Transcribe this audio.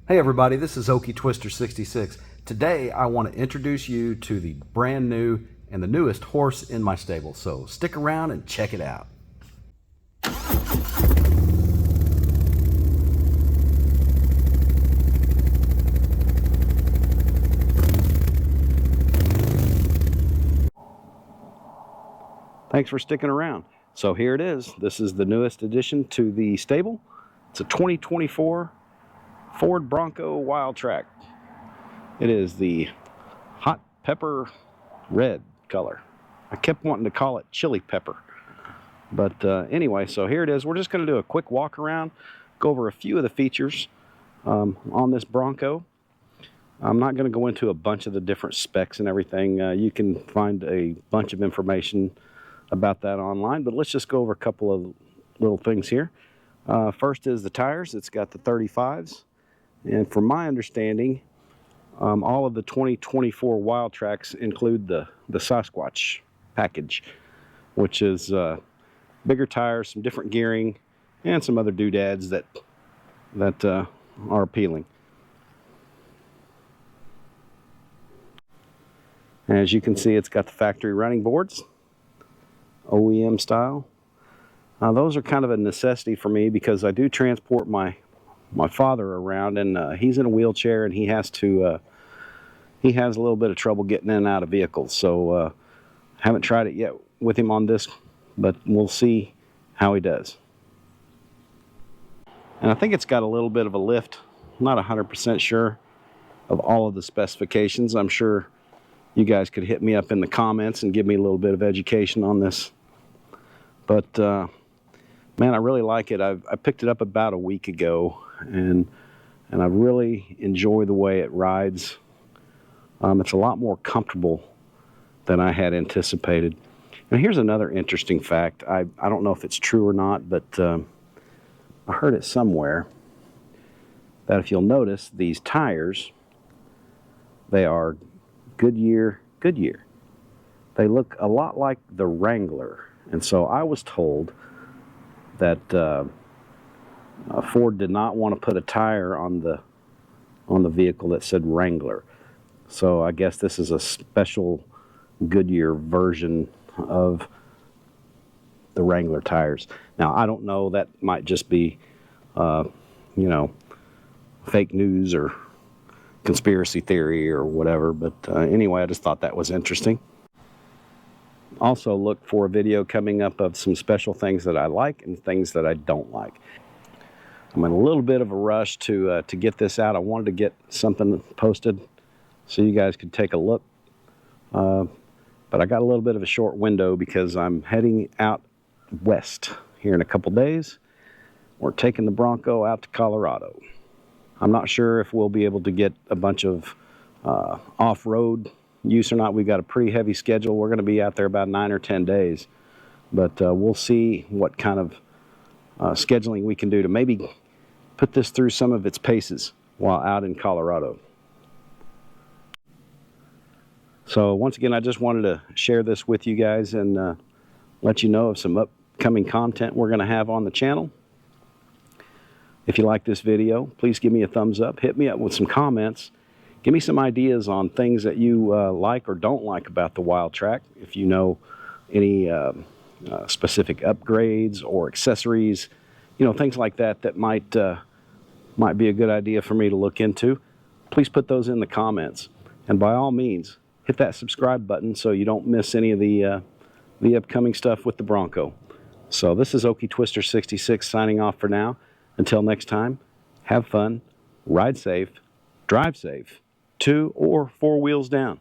Hey everybody, this is Okie Twister 66. Today I want to introduce you to the brand new and the newest horse in my stable, so stick around and check it out. Thanks for sticking around. So here it is. This is the newest addition to the stable. It's a 2024 Ford Bronco Wildtrak. It is the hot pepper red color. I kept wanting to call it chili pepper. But anyway, so here it is. We're just going to do a quick walk around, go over a few of the features on this Bronco. I'm not going to go into a bunch of the different specs and everything. You can find a bunch of information about that online, but let's just go over a couple of little things here. First is the tires. It's got the 35s. And from my understanding, all of the 2024 Wildtraks include the Sasquatch package, which is bigger tires, some different gearing, and some other doodads that are appealing. As you can see, it's got the factory running boards, OEM style. Those are kind of a necessity for me because I do transport my father around, and he's in a wheelchair, and he has a little bit of trouble getting in and out of vehicles. So haven't tried it yet with him on this, but we'll see how he does. And I think it's got a little bit of a lift. I'm not 100% sure of all of the specifications. I'm sure you guys could hit me up in the comments and give me a little bit of education on this. But man, I really like it. I picked it up about a week ago, and I really enjoy the way it rides. It's a lot more comfortable than I had anticipated. And here's another interesting fact. I don't know if it's true or not, but I heard it somewhere that if you'll notice, these tires, they are Goodyear. They look a lot like the Wrangler. And so I was told that Ford did not want to put a tire on the vehicle that said Wrangler. So I guess this is a special Goodyear version of the Wrangler tires. Now I don't know, that might just be fake news or conspiracy theory or whatever, but anyway, I just thought that was interesting. Also look for a video coming up of some special things that I like and things that I don't like. I'm in a little bit of a rush to get this out. I wanted to get something posted so you guys could take a look. But I got a little bit of a short window because I'm heading out west here in a couple days. We're taking the Bronco out to Colorado. I'm not sure if we'll be able to get a bunch of off-road use or not. We've got a pretty heavy schedule. We're going to be out there about 9 or 10 days. But we'll see what kind of scheduling we can do to maybe put this through some of its paces while out in Colorado. So once again, I just wanted to share this with you guys and let you know of some upcoming content we're going to have on the channel. If you like this video, please give me a thumbs up. Hit me up with some comments. Give me some ideas on things that you like or don't like about the Wildtrak. If you know any specific upgrades or accessories, things like that might be a good idea for me to look into, please put those in the comments. And by all means, hit that subscribe button so you don't miss any of the upcoming stuff with the Bronco. So this is Okie Twister 66 signing off for now. Until next time, have fun, ride safe, drive safe, 2 or 4 wheels down.